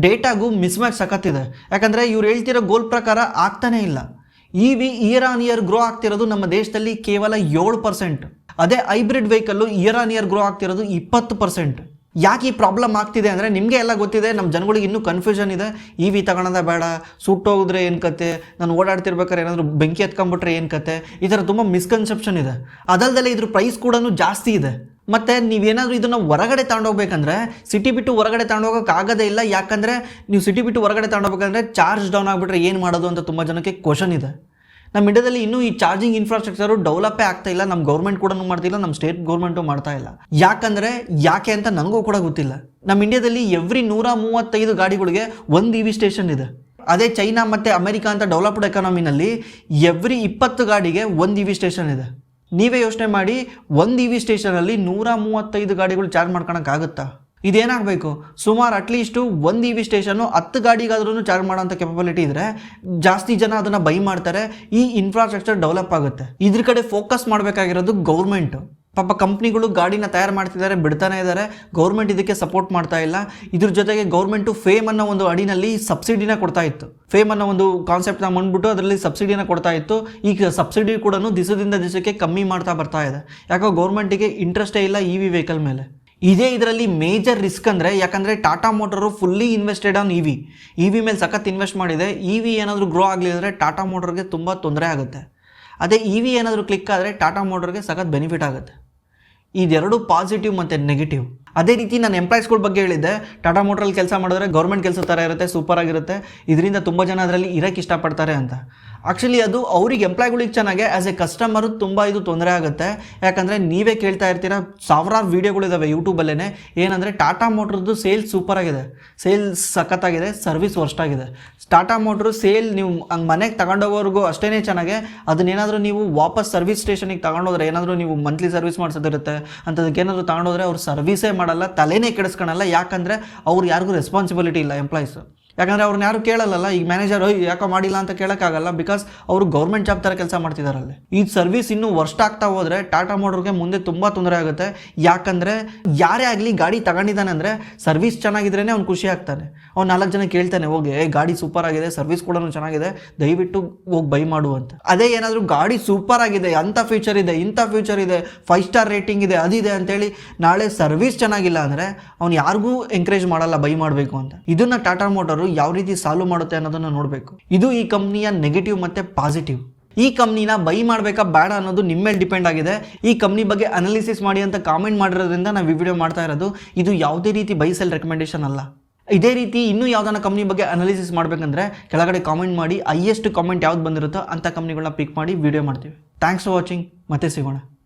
ಡೇಟಾಗೂ ಮಿಸ್ ಮ್ಯಾಚ್ ಸಖತ್ತಿದೆ. ಯಾಕಂದರೆ ಇವ್ರು ಹೇಳ್ತಿರೋ ಗೋಲ್ ಪ್ರಕಾರ ಆಗ್ತಾನೇ ಇಲ್ಲ. EV year on year grow ಆಗ್ತಿರೋದು ನಮ್ಮ ದೇಶದಲ್ಲಿ ಕೇವಲ 7%. ಅದೇ hybrid vehicle year on year grow ಆಗ್ತಿರೋದು 20%. ಯಾಕೆ ಈ ಪ್ರಾಬ್ಲಮ್ ಆಗ್ತಿದೆ ಅಂದರೆ ನಿಮಗೆ ಎಲ್ಲ ಗೊತ್ತಿದೆ, ನಮ್ಮ ಜನಗಳಿಗೆ ಇನ್ನೂ ಕನ್ಫ್ಯೂಷನ್ ಇದೆ. EV ತಗೊಳೋದ ಬೇಡ, ಸುಟ್ಟೋಗಿದ್ರೆ ಏನು ಕತೆ, ನಾನು ಓಡಾಡ್ತಿರ್ಬೇಕಾದ್ರೆ ಏನಾದರೂ ಬೆಂಕಿ ಎತ್ಕೊಂಡ್ಬಿಟ್ರೆ ಏನು ಕತೆ, ಈ ಥರ ತುಂಬ ಮಿಸ್ಕನ್ಸೆಪ್ಷನ್ ಇದೆ. ಅದಲ್ದಲ್ಲೇ ಇದ್ರ ಪ್ರೈಸ್ ಕೂಡ ಜಾಸ್ತಿ ಇದೆ. ಮತ್ತು ನೀವೇನಾದರೂ ಇದನ್ನು ಹೊರಗಡೆ ತಗೊಂಡೋಗ್ಬೇಕಂದ್ರೆ ಸಿಟಿ ಬಿಟ್ಟು ಹೊರಗಡೆ ತಗೊಂಡೋಗೋಕ್ಕಾಗೋದೇ ಇಲ್ಲ. ಯಾಕಂದರೆ ನೀವು ಸಿಟಿ ಬಿಟ್ಟು ಹೊರಗಡೆ ತಗೊಂಡೋಗ್ಬೇಕಂದ್ರೆ ಚಾರ್ಜ್ ಡೌನ್ ಆಗಿಬಿಟ್ರೆ ಏನು ಮಾಡೋದು ಅಂತ ತುಂಬ ಜನಕ್ಕೆ ಕ್ವಶನ್ ಇದೆ. ನಮ್ಮ ಇಂಡಿಯಾದಲ್ಲಿ ಇನ್ನೂ ಈ ಚಾರ್ಜಿಂಗ್ ಇನ್ಫ್ರಾಸ್ಟ್ರಕ್ಚರು ಡೆವಲಪೇ ಆಗ್ತಾ ಇಲ್ಲ. ನಮ್ಮ ಗೌರ್ಮೆಂಟ್ ಕೂಡ ಮಾಡ್ತಿಲ್ಲ, ನಮ್ಮ ಸ್ಟೇಟ್ ಗೌರ್ಮೆಂಟು ಮಾಡ್ತಾ ಇಲ್ಲ. ಯಾಕೆ ಅಂತ ನನಗೂ ಕೂಡ ಗೊತ್ತಿಲ್ಲ. ನಮ್ಮ ಇಂಡಿಯಾದಲ್ಲಿ ಎವ್ರಿ 135 ಗಾಡಿಗಳಿಗೆ ಒಂದು EV ಸ್ಟೇಷನ್ ಇದೆ. ಅದೇ ಚೈನಾ ಮತ್ತು ಅಮೆರಿಕಾ ಅಂತ ಡೆವಲಪ್ಡ್ ಎಕಾನಮಿನಲ್ಲಿ ಎವ್ರಿ 20 ಗಾಡಿಗೆ ಒಂದು EV ಸ್ಟೇಷನ್ ಇದೆ. ನೀವೇ ಯೋಚನೆ ಮಾಡಿ, ಒಂದು EV ಸ್ಟೇಷನಲ್ಲಿ 135 ಗಾಡಿಗಳು ಚಾರ್ಜ್ ಮಾಡ್ಕೊಳಕ್ಕಾಗುತ್ತಾ? ಇದೇನಾಗಬೇಕು, ಸುಮಾರು ಅಟ್ಲೀಸ್ಟು ಒಂದು EV ಸ್ಟೇಷನ್ನು 10 ಗಾಡಿಗಾದ್ರೂ ಚಾರ್ಜ್ ಮಾಡೋಂಥ ಕೆಪಬಿಲಿಟಿ ಇದ್ದರೆ ಜಾಸ್ತಿ ಜನ ಅದನ್ನು ಬೈ ಮಾಡ್ತಾರೆ, ಈ ಇನ್ಫ್ರಾಸ್ಟ್ರಕ್ಚರ್ ಡೆವಲಪ್ ಆಗುತ್ತೆ. ಇದ್ರ ಕಡೆ ಫೋಕಸ್ ಮಾಡಬೇಕಾಗಿರೋದು ಗೌರ್ಮೆಂಟು. ಪಾಪ ಕಂಪ್ನಿಗಳು ಗಾಡಿನ ತಯಾರು ಮಾಡ್ತಿದ್ದಾರೆ, ಬಿಡ್ತಾನೆ ಇದ್ದಾರೆ. ಗೌರ್ಮೆಂಟ್ ಇದಕ್ಕೆ ಸಪೋರ್ಟ್ ಮಾಡ್ತಾ ಇಲ್ಲ. ಇದ್ರ ಜೊತೆಗೆ ಗೌರ್ಮೆಂಟು ಫೇಮ್ ಅನ್ನೋ ಒಂದು ಅಡಿನಲ್ಲಿ ಸಬ್ಸಿಡಿನ ಕೊಡ್ತಾ ಇತ್ತು. ಫೇಮ್ ಅನ್ನೋ ಒಂದು ಕಾನ್ಸೆಪ್ಟ್ನ ಬಂದ್ಬಿಟ್ಟು ಅದರಲ್ಲಿ ಸಬ್ಸಿಡಿನ ಕೊಡ್ತಾ ಇತ್ತು. ಈಗ ಸಬ್ಸಿಡಿ ಕೂಡ ದಿವಸದಿಂದ ದಿವಸಕ್ಕೆ ಕಮ್ಮಿ ಮಾಡ್ತಾ ಬರ್ತಾ ಇದೆ. ಯಾಕೋ ಗೌರ್ಮೆಂಟಿಗೆ ಇಂಟ್ರೆಸ್ಟೇ ಇಲ್ಲ EV ವೆಹಿಕಲ್ ಮೇಲೆ. ಇದೇ ಇದರಲ್ಲಿ ಮೇಜರ್ ರಿಸ್ಕ್ ಅಂದರೆ, ಯಾಕಂದರೆ Tata motor fully invested on EV ಮೇಲೆ ಸಖತ್ ಇನ್ವೆಸ್ಟ್ ಮಾಡಿದೆ. EV ಏನಾದರೂ ಗ್ರೋ ಆಗಲಿದ್ರೆ ಟಾಟಾ ಮೋಟರ್ಗೆ ತುಂಬ ತೊಂದರೆ ಆಗುತ್ತೆ. ಅದೇ EV ಏನಾದರೂ ಕ್ಲಿಕ್ ಆದರೆ ಟಾಟಾ ಮೋಟರ್ಗೆ ಸಖತ್ ಬೆನಿಫಿಟ್ ಆಗುತ್ತೆ. ಇದೆರಡು ಪಾಸಿಟಿವ್ ಮತ್ತು ನೆಗೆಟಿವ್. ಅದೇ ರೀತಿ ನಾನು ಎಂಪ್ಲಾಯ್ಸ್ಗಳ ಬಗ್ಗೆ ಹೇಳಿದ್ದೆ. ಟಾಟಾ ಮೋಟ್ರಲ್ಲಿ ಕೆಲಸ ಮಾಡಿದ್ರೆ ಗೌರ್ಮೆಂಟ್ ಕೆಲಸ ಥರ ಇರುತ್ತೆ, ಸೂಪರ್ ಆಗಿರುತ್ತೆ. ಇದರಿಂದ ತುಂಬ ಜನ ಅದರಲ್ಲಿ ಇರೋಕ್ಕೆ ಇಷ್ಟಪಡ್ತಾರೆ ಅಂತ. ಆ್ಯಕ್ಚುಲಿ ಅದು ಅವ್ರಿಗೆ ಎಂಪ್ಲಾಯ್ಗಳಿಗೆ ಚೆನ್ನಾಗೆ, ಆ್ಯಸ್ ಎ ಕಸ್ಟಮರು ತುಂಬ ಇದು ತೊಂದರೆ ಆಗುತ್ತೆ. ಯಾಕಂದರೆ ನೀವೇ ಕೇಳ್ತಾ ಇರ್ತೀರ, ಸಾವಿರಾರು ವೀಡಿಯೋಗಳಿದ್ದಾವೆ ಯೂಟ್ಯೂಬಲ್ಲೇ. ಏನಂದರೆ ಟಾಟಾ ಮೋಟ್ರದ್ದು ಸೇಲ್ಸ್ ಸೂಪರ್ ಆಗಿದೆ, ಸೇಲ್ಸ್ ಸಖತ್ತಾಗಿದೆ, ಸರ್ವಿಸ್ ವರ್ಸ್ಟ್ ಆಗಿದೆ. ಟಾಟಾ ಮೋಟ್ರು ಸೇಲ್ ನೀವು ಹಂಗೆ ಮನೆಗೆ ತಗೊಂಡೋಗೋರ್ಗೂ ಅಷ್ಟೇ ಚೆನ್ನಾಗೆ. ಅದನ್ನೇನಾದರೂ ನೀವು ವಾಪಸ್ ಸರ್ವಿಸ್ ಸ್ಟೇಷನಿಗೆ ತಗೊಂಡೋದ್ರೆ, ಏನಾದರೂ ನೀವು ಮಂತ್ಲಿ ಸರ್ವಿಸ್ ಮಾಡಿಸೋದಿರುತ್ತೆ ಅಂಥದಕ್ಕೆ ಏನಾದರೂ ತಗೊಂಡೋದ್ರೆ ಅವ್ರು ಸರ್ವಿಸೇ ಮಾಡಲ್ಲ, ತಲೆನೇ ಕೆಡಿಸ್ಕೊಳಲ್ಲ. ಯಾಕಂದರೆ ಅವ್ರು ಯಾರಿಗೂ ರೆಸ್ಪಾನ್ಸಿಬಿಲಿಟಿ ಇಲ್ಲ ಎಂಪ್ಲಾಯ್ಸು. ಯಾಕಂದರೆ ಅವ್ರನ್ನ ಯಾರು ಕೇಳಲ್ಲ. ಈಗ ಮ್ಯಾನೇಜರ್ ಯಾಕೋ ಮಾಡಿಲ್ಲ ಅಂತ ಕೇಳೋಕ್ಕಾಗಲ್ಲ, ಬಿಕಾಸ್ ಅವರು ಗೌರ್ಮೆಂಟ್ ಜಾಬ್ ಥರ ಕೆಲಸ ಮಾಡ್ತಿದ್ದಾರಲ್ಲಿ. ಈ ಸರ್ವಿಸ್ ಇನ್ನೂ ವರ್ಸ್ಟ್ ಆಗ್ತಾ ಹೋದರೆ ಟಾಟಾ ಮೋಟರ್ಗೆ ಮುಂದೆ ತುಂಬ ತೊಂದರೆ ಆಗುತ್ತೆ. ಯಾಕಂದರೆ ಯಾರೇ ಆಗಲಿ ಗಾಡಿ ತಗೊಂಡಿದ್ದಾನೆ ಅಂದರೆ ಸರ್ವಿಸ್ ಚೆನ್ನಾಗಿದ್ರೇ ಅವ್ನು ಖುಷಿ ಆಗ್ತಾನೆ. ಅವ್ನು 4 ಜನ ಕೇಳ್ತಾನೆ, ಹೋಗಿ ಗಾಡಿ ಸೂಪರ್ ಆಗಿದೆ, ಸರ್ವಿಸ್ ಕೂಡ ಚೆನ್ನಾಗಿದೆ, ದಯವಿಟ್ಟು ಹೋಗಿ ಬೈ ಮಾಡು ಅಂತ. ಅದೇ ಏನಾದರೂ ಗಾಡಿ ಸೂಪರ್ ಆಗಿದೆ, ಅಂಥ ಫ್ಯೂಚರ್ ಇದೆ, ಇಂಥ ಫ್ಯೂಚರ್ ಇದೆ, 5 ಸ್ಟಾರ್ ರೇಟಿಂಗ್ ಇದೆ, ಅದಿದೆ ಅಂತೇಳಿ ನಾಳೆ ಸರ್ವಿಸ್ ಚೆನ್ನಾಗಿಲ್ಲ ಅಂದರೆ ಅವ್ನು ಯಾರಿಗೂ ಎಂಕರೇಜ್ ಮಾಡಲ್ಲ ಬೈ ಮಾಡಬೇಕು ಅಂತ. ಇದನ್ನು ಟಾಟಾ ಮೋಟರು ಯಾವ ರೀತಿ ಸಾಲ್ವ್ ಮಾಡುತ್ತೆ ಅನ್ನೋದನ್ನ ನೋಡಬೇಕು. ಇದು ಈ ಕಂಪ್ನಿಯ ನೆಗೆಟಿವ್ ಮತ್ತೆ ಪಾಸಿಟಿವ್. ಈ ಕಂಪ್ನಿನ ಬೈ ಮಾಡಬೇಕಾ ಬೇಡ ಅನ್ನೋದು ನಿಮ್ಮ ಮೇಲೆ ಡಿಪೆಂಡ್ ಆಗಿದೆ. ಈ ಕಂಪ್ನಿ ಬಗ್ಗೆ ಅನಾಲಿಸಿಸ್ ಮಾಡಿ ಅಂತ ಕಾಮೆಂಟ್ ಮಾಡಿರೋದ್ರಿಂದ ನಾವು ಈ ವಿಡಿಯೋ ಮಾಡ್ತಾ ಇರೋದು. ಇದು ಯಾವುದೇ ರೀತಿ ಬೈ ಸೆಲ್ ರೆಕಮೆಂಡೇಶನ್ ಅಲ್ಲ. ಇದೇ ರೀತಿ ಇನ್ನೂ ಯಾವುದಾನ ಕಂಪ್ನಿ ಬಗ್ಗೆ ಅನಾಲಿಸಿಸ್ ಮಾಡಬೇಕಂದ್ರೆ ಕೆಳಗಡೆ ಕಾಮೆಂಟ್ ಮಾಡಿ, ಹೈಯೆಸ್ಟ್ ಕಾಮೆಂಟ್ ಯಾವ್ದು ಬಂದಿರುತ್ತೋ ಅಂಥ ಕಂಪ್ನಿಗಳನ್ನ ಪಿಕ್ ಮಾಡಿ ವಿಡಿಯೋ ಮಾಡ್ತೀವಿ. ಥ್ಯಾಂಕ್ಸ್ ಫಾರ್ ವಾಚಿಂಗ್, ಮತ್ತೆ ಸಿಗೋಣ.